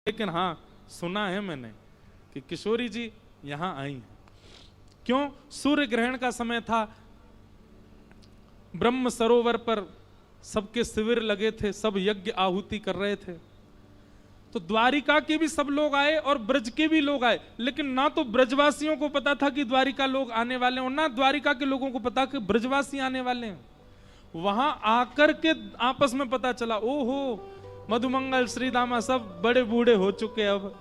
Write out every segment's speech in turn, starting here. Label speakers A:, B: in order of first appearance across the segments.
A: लेकिन हाँ सुना है मैंने कि किशोरी जी यहां आई हैं। क्यों? सूर्य ग्रहण का समय था, ब्रह्म सरोवर पर सबके शिविर लगे थे, सब यज्ञ आहुति कर रहे थे। तो द्वारिका के भी सब लोग आए और ब्रज के भी लोग आए, लेकिन ना तो ब्रजवासियों को पता था कि द्वारिका लोग आने वाले हैं और ना द्वारिका के लोगों को पता कि ब्रजवासी आने वाले हैं। वहां आकर के आपस में पता चला, ओहो मधुमंगल श्रीदामा सब बड़े बूढ़े हो चुके अब,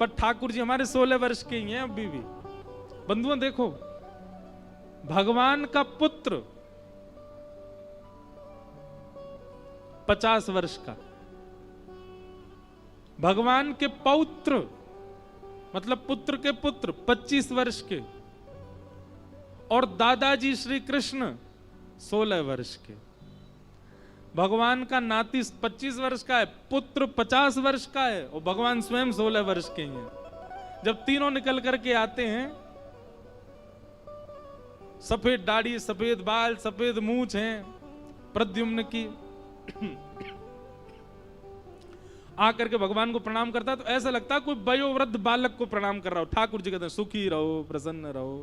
A: पर ठाकुर जी हमारे 16 वर्ष के ही हैं अभी भी। बंधुओं देखो, भगवान का पुत्र 50 वर्ष का, भगवान के पौत्र मतलब पुत्र के पुत्र 25 वर्ष के, और दादाजी श्री कृष्ण 16 वर्ष के। भगवान का नाती 25 वर्ष का है, पुत्र 50 वर्ष का है और भगवान स्वयं 16 वर्ष के हैं। जब तीनों निकल करके आते हैं, सफेद दाढ़ी, सफेद बाल, सफेद मूंछ है प्रद्युम्न की, आकर के भगवान को प्रणाम करता है तो ऐसा लगता है कोई वयोवृद्ध बालक को प्रणाम कर रहा हो। ठाकुर जी कहते हैं सुखी रहो, प्रसन्न रहो।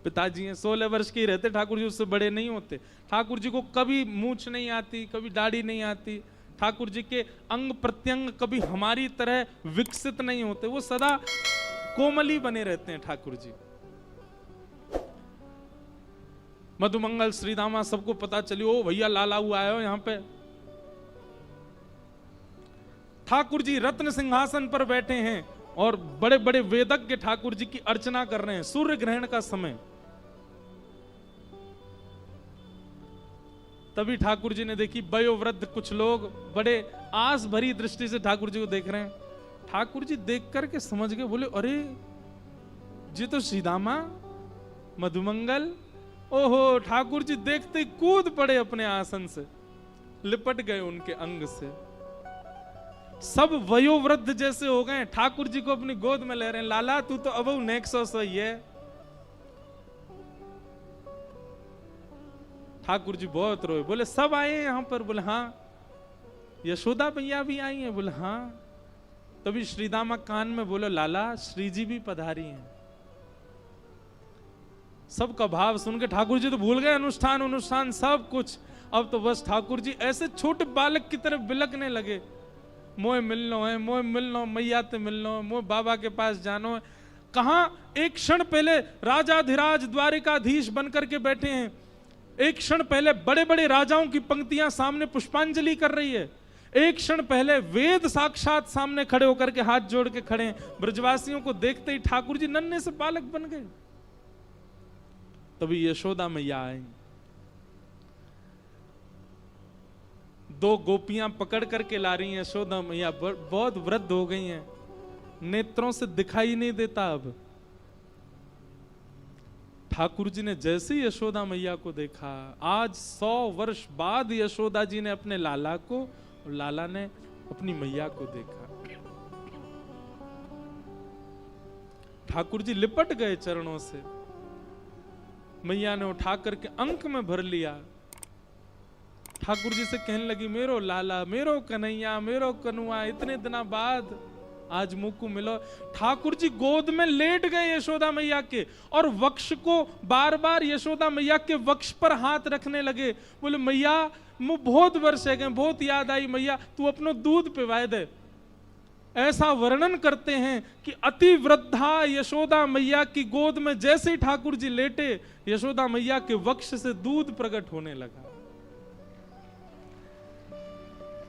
A: पिताजी हैं, 16 वर्ष के ही रहते ठाकुर जी, उससे बड़े नहीं होते। ठाकुर जी को कभी मूंछ नहीं आती, कभी दाढ़ी नहीं आती। ठाकुर जी के अंग प्रत्यंग कभी हमारी तरह विकसित नहीं होते, वो सदा कोमली बने रहते हैं ठाकुर जी। मधुमंगल श्रीदामा सबको पता चली, ओ भैया लाला हुआ आयो यहां पे। ठाकुर जी रत्न सिंहासन पर बैठे हैं और बड़े बड़े वेदज्ञ ठाकुर जी की अर्चना कर रहे हैं। सूर्य ग्रहण का समय, तभी ठाकुर जी ने देखी वयोवृद्ध कुछ लोग बड़े आस भरी दृष्टि से ठाकुर जी को देख रहे हैं। ठाकुर जी देख करके समझ गए, बोले अरे जी तो श्रीदामा मधुमंगल। ओहो, ठाकुर जी देखते ही कूद पड़े अपने आसन से, लिपट गए उनके अंग से। सब वयोवृद्ध जैसे हो गए, ठाकुर जी को अपनी गोद में ले रहे हैं। लाला तू तो अब नेक्सो सही है। ठाकुर जी बहुत रोए, बोले सब आए हैं यहां पर? बोले हाँ। यशोदा मैया भी आई हैं? बोले हाँ। तभी श्रीदामा कान में बोले, लाला श्री जी भी पधारी हैं। सबका भाव सुन के ठाकुर जी तो भूल गए अनुष्ठान सब कुछ। अब तो बस ठाकुर जी ऐसे छोटे बालक की तरफ बिलकने लगे, मोए मिलनो है, मोए मिलनो, मैया ते मिलनो, मोए बाबा के पास जानो है। कहां एक क्षण पहले राजाधिराज द्वारिकाधीश बनकर के बैठे हैं, एक क्षण पहले बड़े बड़े राजाओं की पंक्तियां सामने पुष्पांजलि कर रही है, एक क्षण पहले वेद साक्षात सामने खड़े होकर के हाथ जोड़ के खड़े हैं। ब्रजवासियों को देखते ही ठाकुर जी नन्हे से बालक बन गए। तभी यशोदा मैया आई, दो गोपियां पकड़ करके ला रही हैं। यशोदा मैया बहुत वृद्ध हो गई हैं, नेत्रों से दिखाई नहीं देता अब। ठाकुर जी ने जैसे ही यशोदा मैया को देखा, आज 100 वर्ष बाद यशोदा जी ने अपने लाला को और लाला ने अपनी मैया को देखा। ठाकुर जी लिपट गए चरणों से। मैया ने उठा करके अंक में भर लिया। ठाकुर जी से कहने लगी, मेरो लाला, मेरो कन्हैया, मेरो कनुआ, इतने दिनों बाद आज मुंह को मिलो। ठाकुर जी गोद में लेट गए यशोदा मैया के और वक्ष को बार बार यशोदा मैया के वक्ष पर हाथ रखने लगे। बोले मैया मुझे बहुत वर्ष है गए, बहुत याद आई मैया, तू अपनो दूध पिवाए दे। ऐसा वर्णन करते हैं कि अति वृद्धा यशोदा मैया की गोद में जैसे ही ठाकुर जी लेटे, यशोदा मैया के वक्ष से दूध प्रकट होने लगा।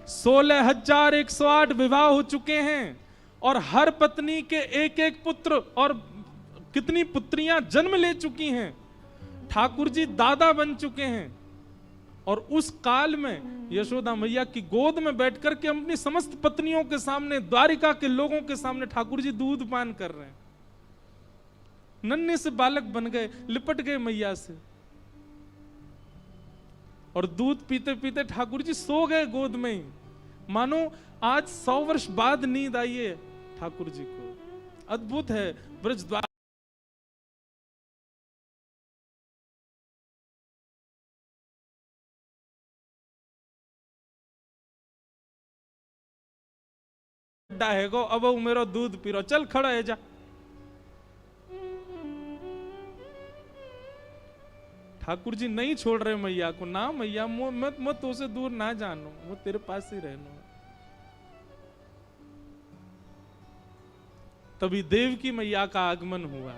A: 16,108 विवाह हो चुके हैं और हर पत्नी के एक एक पुत्र और कितनी पुत्रियां जन्म ले चुकी हैं। ठाकुर जी दादा बन चुके हैं और उस काल में यशोदा मैया की गोद में बैठकर के अपनी समस्त पत्नियों के सामने, द्वारिका के लोगों के सामने ठाकुर जी दूध पान कर रहे हैं। नन्हे से बालक बन गए, लिपट गए मैया से और दूध पीते पीते ठाकुर जी सो गए गोद में ही, मानो आज 100 वर्ष बाद नींद आई है ठाकुर जी को। अद्भुत है ब्रज द्वार। है गो अब वो मेरो दूध पीरो, चल खड़ा है जा। ठाकुर जी नहीं छोड़ रहे मैया को, ना मैया मैं तो से दूर ना जानू, वो तेरे पास ही रहना। तभी देव की मैया का आगमन हुआ।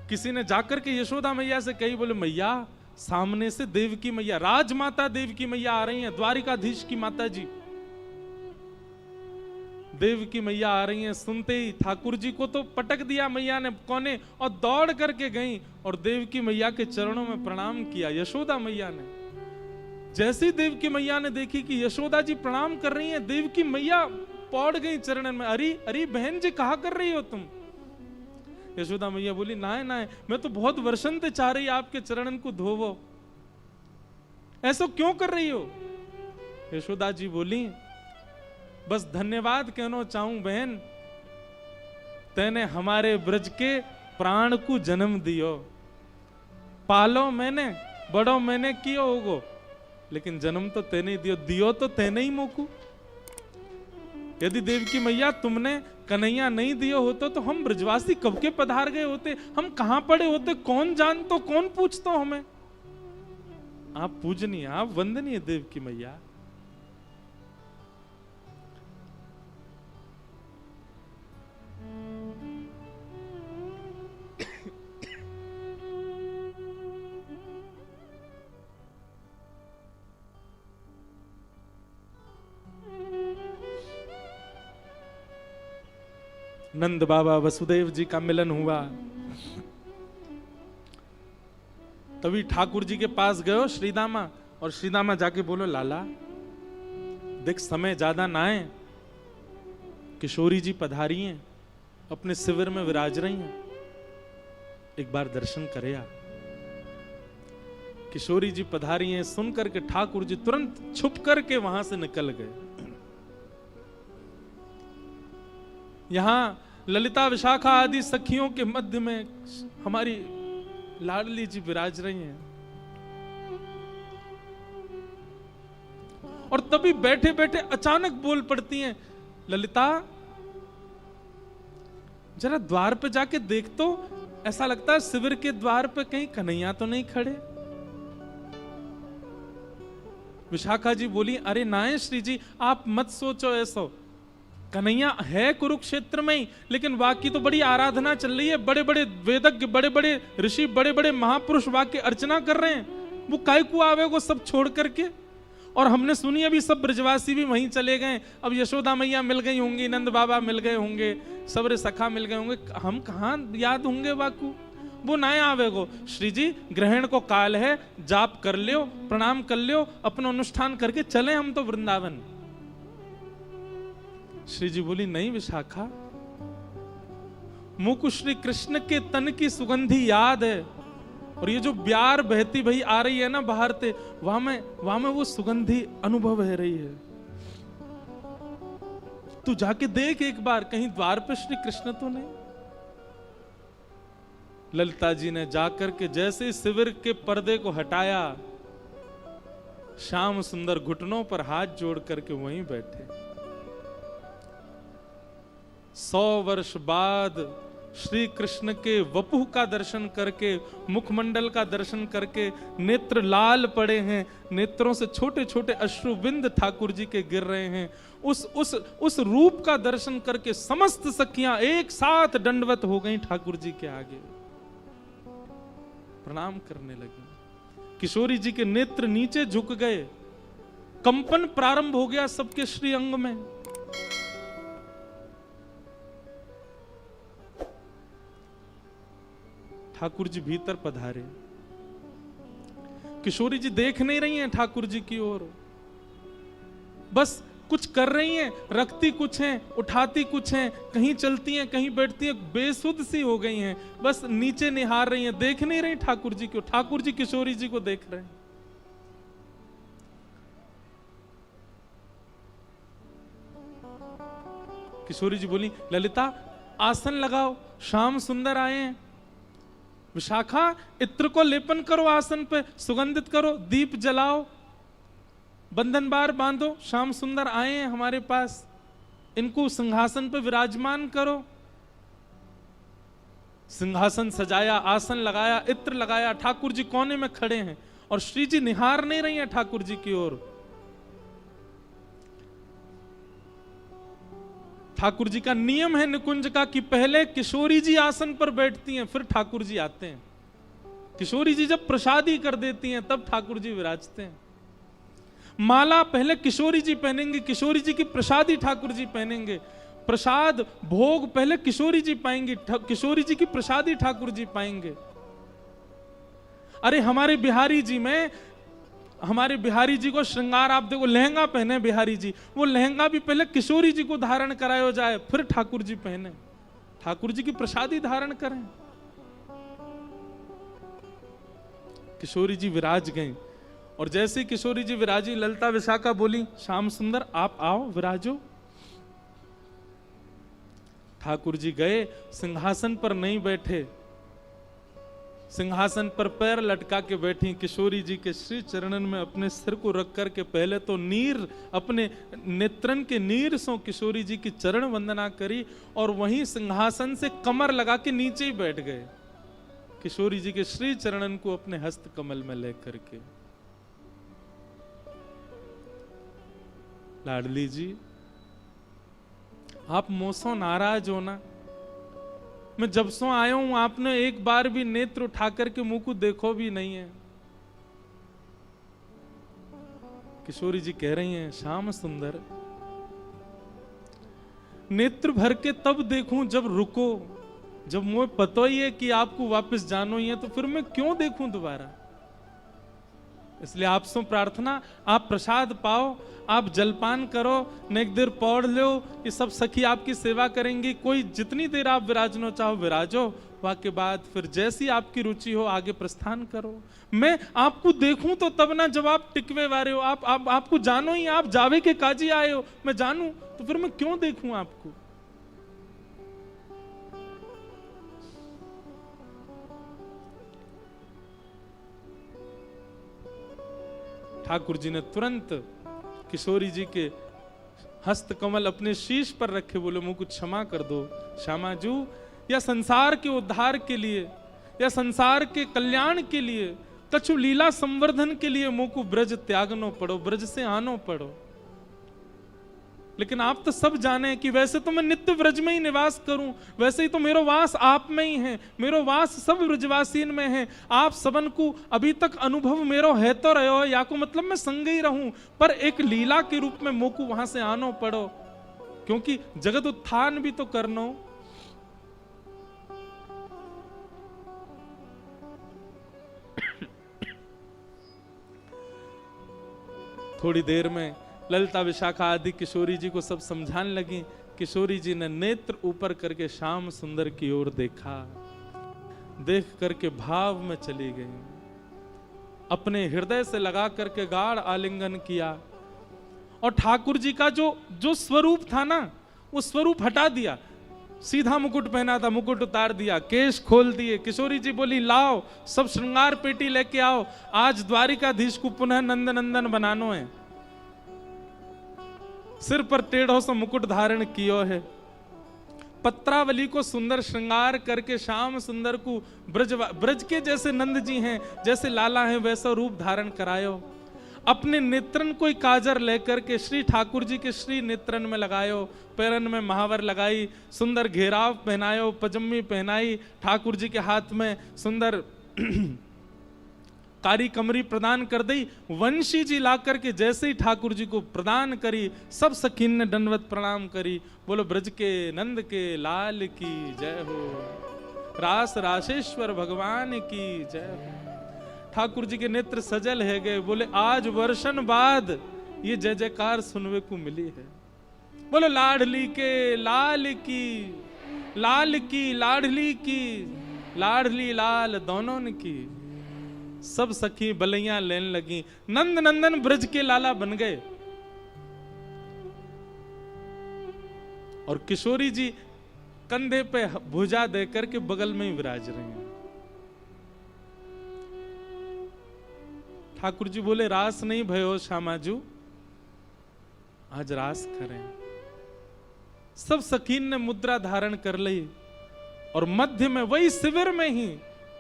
A: किसी ने जाकर के यशोदा मैया से कही, बोले मैया सामने से देव की मैया, राजमाता देव की मैया आ रही हैं, द्वारिकाधीश की माता जी देव की मैया आ रही हैं। सुनते ही ठाकुर जी को तो पटक दिया मैया ने कोने, और दौड़ करके गई और देव की मैया के चरणों में प्रणाम किया। यशोदा मैया ने जैसी देव की मैया ने देखी कि यशोदा जी प्रणाम कर रही हैं, देव की मैया पौड़ गई चरणन में। अरे अरे बहन जी कहा कर रही हो तुम? यशोदा मैया बोली, नाय नाय, मैं तो बहुत वर्षन से चाह रही आपके चरणन को धोवो, ऐसा क्यों कर रही हो? यशोदा जी बोली, बस धन्यवाद कहना चाहूं बहन, तेने हमारे ब्रज के प्राण को जन्म दियो, पालो मैंने, बड़ो मैंने कियो होगो, लेकिन जन्म तो तेने दियो, दियो तो तेने ही मोकू। यदि देव की मैया तुमने कन्हैया नहीं दियो होतो तो हम ब्रजवासी कब के पधार गए होते, हम कहां पड़े होते, कौन जानतो, कौन पूछतो हमें। आप पूजनीय, आप वंदनीय देव की मैया। नंद बाबा वसुदेव जी का मिलन हुआ। तभी ठाकुर जी के पास गयो श्रीदामा, और श्रीदामा जाके बोलो, लाला देख समय ज्यादा ना है, किशोरी जी पधारी हैं, अपने शिविर में विराज रही हैं, एक बार दर्शन करे आ। किशोरी जी पधारी हैं, सुन करके ठाकुर जी तुरंत छुप करके वहां से निकल गए। यहां ललिता विशाखा आदि सखियों के मध्य में हमारी लाडली जी विराज रही हैं। और तभी बैठे बैठे अचानक बोल पड़ती हैं, ललिता जरा द्वार पे जाके देख तो, ऐसा लगता है शिविर के द्वार पे कहीं कन्हैया तो नहीं खड़े। विशाखा जी बोली, अरे नाय श्री जी, आप मत सोचो ऐसा, कन्हैया है कुरुक्षेत्र में ही, लेकिन वाकी तो बड़ी आराधना चल रही है, बड़े बड़े वेदज्ञ, बड़े बड़े ऋषि, बड़े बड़े महापुरुष वाक्य अर्चना कर रहे हैं, वो काय को आवेगो सब छोड़ करके। और हमने सुनी अभी सब ब्रजवासी भी वहीं चले गए, अब यशोदा मैया मिल गई होंगी, नंद बाबा मिल गए होंगे, सबरे सखा मिल गए होंगे, हम कहां याद होंगे वाकू, वो ना आवेगो। श्री जी ग्रहण को काल है, जाप कर लियो, प्रणाम कर लियो, अपना अनुष्ठान करके चले हम तो वृंदावन। श्री जी बोली, नहीं विशाखा, मुख श्री कृष्ण के तन की सुगंधी याद है, और ये जो ब्यार बहती भई आ रही है ना बाहर से, वहां में वो सुगंधी अनुभव है रही है। तू जाके देख एक बार, कहीं द्वार पे श्री कृष्ण तो नहीं। ललिता जी ने जाकर के जैसे शिविर के पर्दे को हटाया, श्याम सुंदर घुटनों पर हाथ जोड़ करके वहीं बैठे। 100 वर्ष बाद श्री कृष्ण के वपुह का दर्शन करके, मुखमंडल का दर्शन करके नेत्र लाल पड़े हैं, नेत्रों से छोटे छोटे अश्रु बिंद ठाकुर जी के गिर रहे हैं। उस रूप का दर्शन करके समस्त सखियां एक साथ दंडवत हो गई ठाकुर जी के आगे, प्रणाम करने लगी। किशोरी जी के नेत्र नीचे झुक गए, कंपन प्रारंभ हो गया सबके श्री अंग में। ठाकुर जी भीतर पधारे, किशोरी जी देख नहीं रही हैं ठाकुर जी की ओर, बस कुछ कर रही हैं, रखती कुछ हैं, उठाती कुछ हैं, कहीं चलती हैं, कहीं बैठती हैं, बेसुध सी हो गई हैं, बस नीचे निहार रही हैं, देख नहीं रही ठाकुर जी को। ठाकुर जी किशोरी जी को देख रहे हैं। किशोरी जी बोली, ललिता आसन लगाओ, श्याम सुंदर आए हैं। विशाखा इत्र को लेपन करो, आसन पे सुगंधित करो, दीप जलाओ। बंधन बार बांधो, श्याम सुंदर आए हैं हमारे पास, इनको सिंहासन पर विराजमान करो। सिंहासन सजाया, आसन लगाया, इत्र लगाया, ठाकुर जी कोने में खड़े हैं और श्री जी निहार नहीं रही हैं ठाकुर जी की ओर। ठाकुर जी का नियम है निकुंज का कि पहले किशोरी जी आसन पर बैठती हैं, फिर ठाकुर जी आते हैं। किशोरी जी जब प्रसादी कर देती हैं तब ठाकुर जी विराजते हैं। माला पहले किशोरी जी पहनेंगे, किशोरी जी की प्रसादी ठाकुर जी पहनेंगे। प्रसाद भोग पहले किशोरी जी पाएंगे, किशोरी जी की प्रसादी ठाकुर जी पाएंगे। अरे हमारे बिहारी जी में, हमारे बिहारी जी को श्रृंगार आप देखो, लहंगा पहने बिहारी जी, वो लहंगा भी पहले किशोरी जी को धारण कराया जाए, फिर ठाकुर जी पहने, ठाकुर जी की प्रसादी धारण करें। किशोरी जी विराज गए और जैसे किशोरी जी विराजी, ललिता विशाखा बोली श्याम सुंदर आप आओ विराजो। ठाकुर जी गए, सिंहासन पर नहीं बैठे, सिंहासन पर पैर लटका के बैठी। किशोरी जी के श्री चरणन में अपने सिर को रख करके पहले तो नीर, अपने नेत्रन के नीर से किशोरी जी की चरण वंदना करी और वहीं सिंहासन से कमर लगा के नीचे ही बैठ गए, किशोरी जी के श्री चरणन को अपने हस्त कमल में लेकर के। लाडली जी आप मोसो नाराज हो ना, मैं जब से आया हूं आपने एक बार भी नेत्र उठा करके मुंह को देखो भी नहीं है। किशोरी जी कह रही हैं श्याम सुंदर नेत्र भर के तब देखूं जब रुको, जब मुझे पता ही है कि आपको वापस जानो ही है तो फिर मैं क्यों देखूं दोबारा। इसलिए आपसे प्रार्थना, आप प्रसाद पाओ, आप जलपान करो, नेक देर पौड़ लो, ये सब सखी आपकी सेवा करेंगी। कोई जितनी देर आप विराजनो चाहो विराजो, वाके बाद फिर जैसी आपकी रुचि हो आगे प्रस्थान करो। मैं आपको देखूं तो तब ना जब आप टिकवे वाले हो, आपको जानो ही, आप जावे के काजी आए हो, मैं जानू तो फिर मैं क्यों देखूं आपको। ठाकुर जी ने तुरंत किशोरी जी के हस्त कमल अपने शीश पर रखे, बोले मुझको क्षमा कर दो श्यामाजू, या संसार के उद्धार के लिए या संसार के कल्याण के लिए, कछु लीला संवर्धन के लिए मुझको ब्रज त्यागनो पड़ो, ब्रज से आनो पड़ो। लेकिन आप तो सब जाने कि वैसे तो मैं नित्य ब्रज में ही निवास करूं, वैसे ही तो मेरो वास आप में ही है, मेरो वास सब ब्रजवासीन में है। आप सबन को अभी तक अनुभव मेरो है तो रहो, या को मतलब मैं संग ही रहूं, पर एक लीला के रूप में मोको वहां से आनो पड़ो, क्योंकि जगत उत्थान भी तो करनो। थोड़ी देर में ललिता विशाखा आदि किशोरी जी को सब समझाने लगी। किशोरी जी ने नेत्र ऊपर करके श्याम सुंदर की ओर देखा, देख करके भाव में चली गई, अपने हृदय से लगा करके गाढ़ आलिंगन किया और ठाकुर जी का जो स्वरूप था ना, वो स्वरूप हटा दिया। सीधा मुकुट पहना था, मुकुट उतार दिया, केश खोल दिए। किशोरी जी बोली लाओ सब श्रृंगार पेटी लेके आओ, आज द्वारिकाधीश को पुनः नंद नंदन बनानो है। सिर पर टेढ़ों से मुकुट धारण कियो है, पत्रावली को सुंदर श्रृंगार करके श्याम सुंदर को ब्रज के जैसे नंद जी हैं, जैसे लाला हैं, वैसा रूप धारण करायो। अपने नेत्रन को काजर लेकर के श्री ठाकुर जी के श्री नेत्रन में लगायो, पैरन में महावर लगाई, सुंदर घेराव पहनायो, पजम्मी पहनाई, ठाकुर जी के हाथ में सुंदर कारी कमरी प्रदान कर दी। वंशी जी ला करके जैसे ही ठाकुर जी को प्रदान करी, सब सखीन ने दंडवत प्रणाम करी। बोलो ब्रज के नंद के लाल की जय हो, रास राशेश्वर भगवान की जय हो। ठाकुर जी के नेत्र सजल है गए, बोले आज वर्षन बाद ये जय जयकार सुनने को मिली है। बोलो लाडली के लाल की, लाल की लाडली की, लाडली लाल दोनों की। सब सखी बलैया लेने लगी, नंद नंदन ब्रज के लाला बन गए। और किशोरी जी कंधे पे भुजा देकर के बगल में ही विराज रहे हैं। ठाकुर जी बोले रास नहीं भयो श्यामाजू, आज रास करें। सब सखीन ने मुद्रा धारण कर ली और मध्य में वही शिविर में ही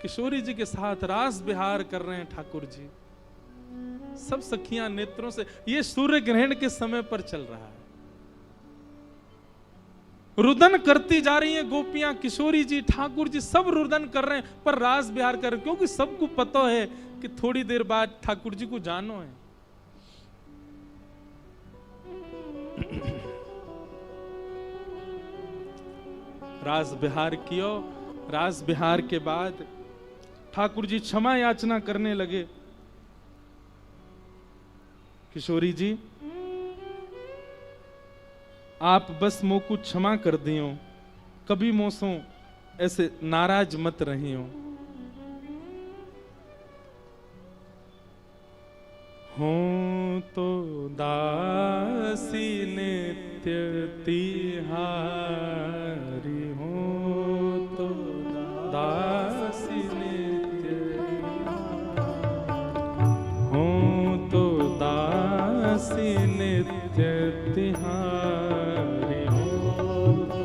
A: किशोरी जी के साथ रास विहार कर रहे हैं ठाकुर जी। सब सखियां नेत्रों से, ये सूर्य ग्रहण के समय पर चल रहा है, रुदन करती जा रही हैं गोपियां, किशोरी जी ठाकुर जी सब रुदन कर रहे हैं पर रास विहार कर रहे हैं, क्योंकि सबको पता है कि थोड़ी देर बाद ठाकुर जी को जानो है। रास विहार कियो, रास विहार के बाद ठाकुर जी क्षमा याचना करने लगे। किशोरी जी आप बस मो को क्षमा कर दियो, कभी मोसों ऐसे नाराज मत रही हो। हो तो दासी नित्य तिहारी, हो तो दासी नित्य, हो तो दासी नित्य तिहारी, हो तो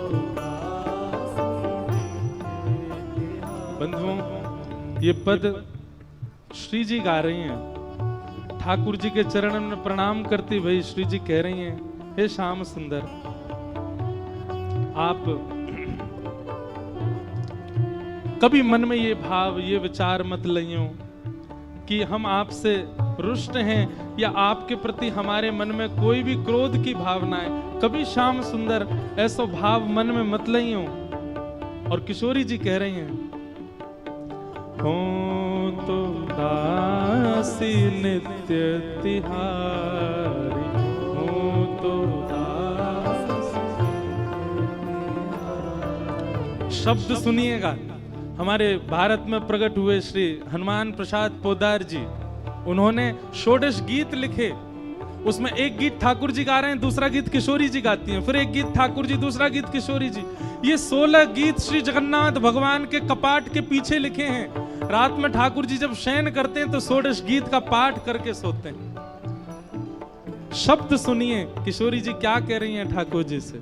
A: बंधुओं ये पद श्री जी गा रही हैं। ठाकुर जी के चरणों में प्रणाम करती भाई श्री जी कह रही हैं, हे श्याम सुंदर आप कभी मन में ये भाव ये विचार मत लियो कि हम आपसे रुष्ट हैं या आपके प्रति हमारे मन में कोई भी क्रोध की भावना है। कभी श्याम सुंदर ऐसा भाव मन में मत लियो। और किशोरी जी कह रही हैं, हो तो दासी नित्य तिहारी, हो तो दासी। शब्द सुनिएगा, हमारे भारत में प्रकट हुए श्री हनुमान प्रसाद पोद्दार जी, उन्होंने षोडश गीत लिखे। उसमें एक गीत ठाकुर जी गा रहे हैं, दूसरा गीत किशोरी जी गाती हैं, फिर एक गीत ठाकुर जी, दूसरा गीत किशोरी जी। ये 16 गीत श्री जगन्नाथ भगवान के कपाट के पीछे लिखे हैं। रात में ठाकुर जी जब शयन करते हैं तो षोडश गीत का पाठ करके सोते हैं। शब्द सुनिए किशोरी जी क्या कह रही हैं ठाकुर जी से।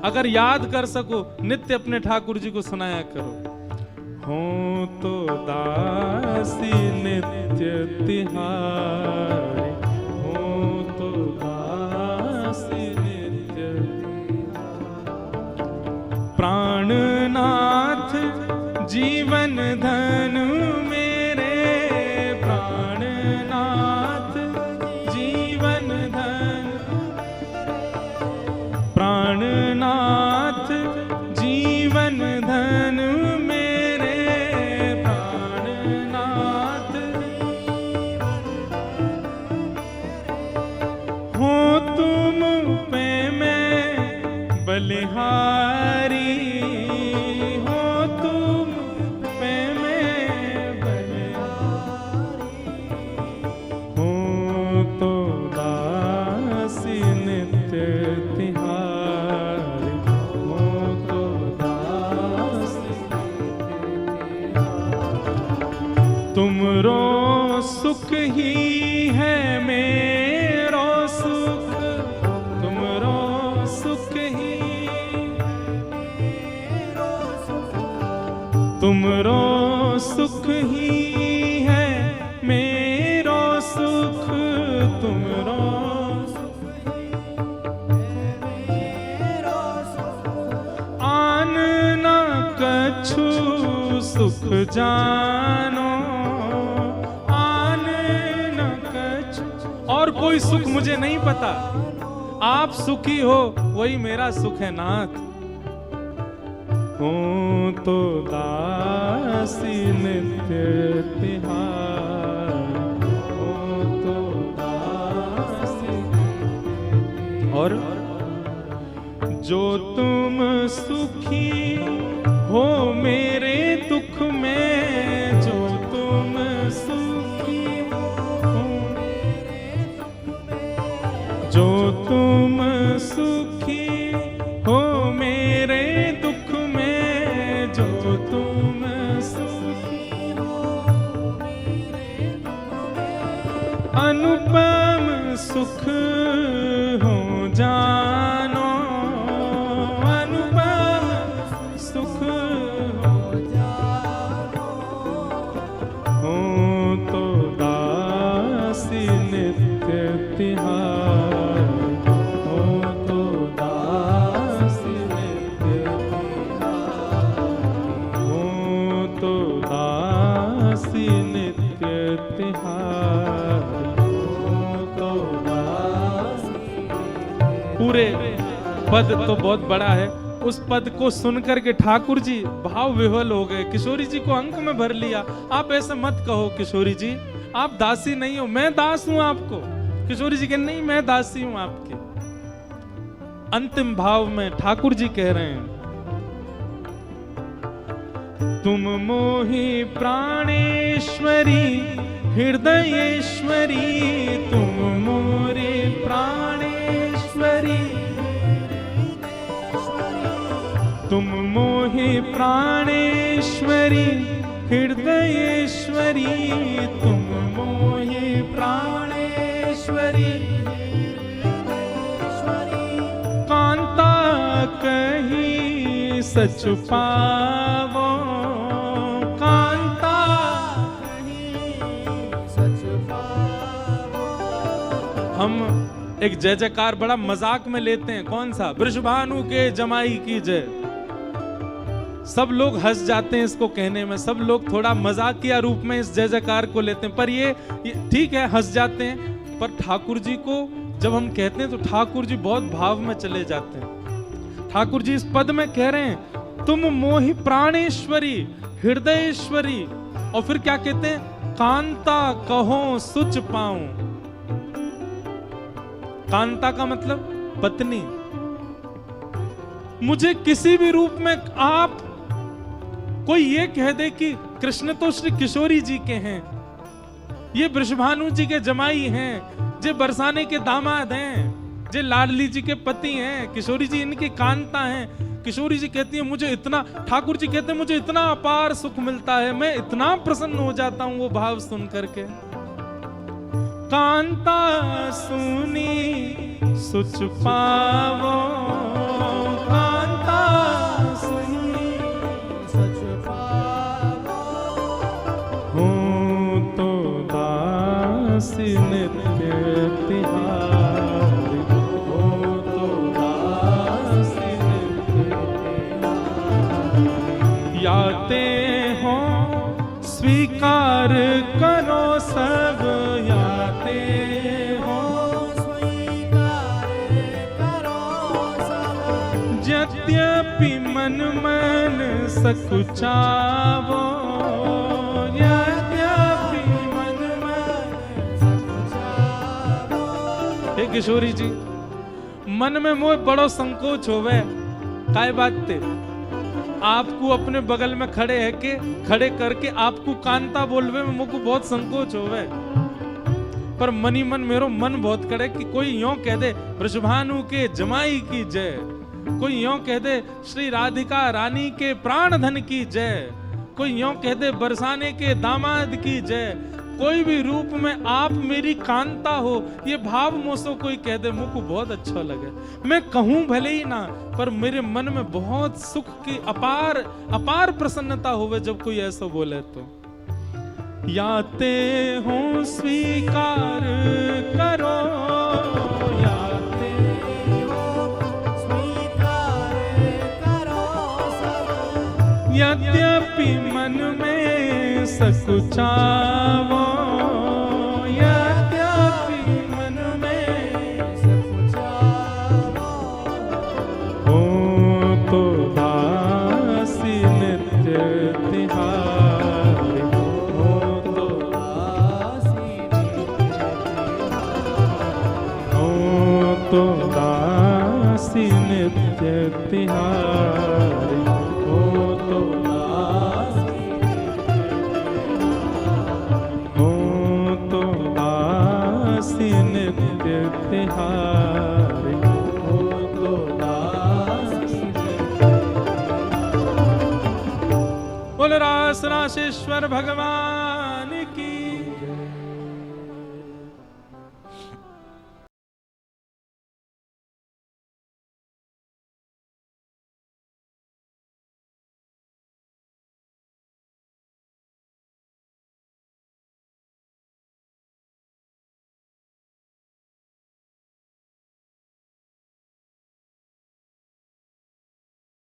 A: अगर याद कर सको नित्य अपने ठाकुर जी को सुनाया करो। हो तो दासी नित्य तिहारी, हो तो दासी नित्य, प्राणनाथ जीवन धन मेरे, प्राणनाथ जीवन धन, प्राणनाथ जीवन धन मेरे, प्राणनाथ हो तुम पे मैं बलिहारी, तुमरो सुख ही है मेरो सुख, तुमरो सुख ही, तुमरो सुख ही है मेरो सुख, तुमरो आन न कछु सुख जानो, और कोई सुख मुझे नहीं पता, आप सुखी हो वही मेरा सुख है नाथ। हो तो दासी नित्य तिहारी, हो तो दासी, और जो तुम सुखी हो मेरे दुख में, जो तुम सुखी हो, जो तुम सुखी हो मेरे दुख में, जो तुम सुखी हो मेरे दुख में, अनुपम सुख हो जा पद तो बहुत बड़ा है। उस पद को सुनकर के ठाकुर जी भाव विह्वल हो गए, किशोरी जी को अंक में भर लिया। आप ऐसे मत कहो किशोरी जी, आप दासी नहीं हो, मैं दास हूं आपको। किशोरी जी कह नहीं, मैं दासी हूं आपके। अंतिम भाव में ठाकुर जी कह रहे हैं, तुम मोहि प्राणेश्वरी हृदयेश्वरी, तुम मोरे प्राणेश्वरी, तुम मोहि प्राणेश्वरी हृदयेश्वरी, तुम मोहि प्राणेश्वरी, कांता कही सच पावो, कांता कही सच पावो। हम एक जय जयकार बड़ा मजाक में लेते हैं, कौन सा? वृषभानु के जमाई की जय। सब लोग हंस जाते हैं इसको कहने में, सब लोग थोड़ा मजाकिया रूप में इस जय जयकार को लेते हैं, पर ये ठीक है, हंस जाते हैं। पर ठाकुर जी को जब हम कहते हैं तो ठाकुर जी बहुत भाव में चले जाते हैं। ठाकुर जी इस पद में कह रहे हैं, तुम मोहि प्राणेश्वरी हृदयेश्वरी, और फिर क्या कहते हैं? कांता कहो सुच पाऊं। कांता का मतलब पत्नी। मुझे किसी भी रूप में आप, कोई ये कह दे कि कृष्ण तो श्री किशोरी जी के हैं, ये वृषभानु जी के जमाई हैं, जे बरसाने के दामाद हैं, जे लाडली जी के पति हैं, किशोरी जी इनकी कांता हैं। किशोरी जी कहती है मुझे इतना, ठाकुर जी कहते हैं मुझे इतना अपार सुख मिलता है, मैं इतना प्रसन्न हो जाता हूं वो भाव सुन करके। कांता सुनी सुच पावो, कांता सुनी सुच पावो, हूँ तो दासी नित्य तिहारी, हूँ तो दासी नित्य तिहारी। याते हो स्वीकार करो सब, याते हो स्वीकार करो सब, यद्यपि मन मन सकुचावो, यद्यपि मन मन सकुचावो। हे किशोरी जी, मन में मोह बड़ो संकोच होवे, काय बात ते? आपको अपने बगल में खड़े है के खड़े करके आपको कांता बोलवे में मुझको बहुत संकोच होवे, पर मनी मन मेरो मन बहुत करे कि कोई यों कह दे वृषभानु के जमाई की जय, कोई यों कह दे श्री राधिका रानी के प्राण धन की जय, कोई यों कह दे बरसाने के दामाद की जय। कोई भी रूप में आप मेरी कांता हो, ये भाव मोसो कोई कह दे मुझको बहुत अच्छा लगे। मैं कहूं भले ही ना, पर मेरे मन में बहुत सुख की अपार अपार प्रसन्नता होवे जब कोई ऐसा बोले तो। याते हो स्वीकार करो, याते हो स्वीकार करो सब, यद्यपि मन में सकुचावो, यद्यपि मन में सकुचावो, हो तो दासी नित्य तिहारी, हो तो दासी नित्य तिहारी, हो तो दासी नित्य तिहारी, हो तो नित्य तिहारी, हो तो दासी। बोल रास रासेश्वर भगवान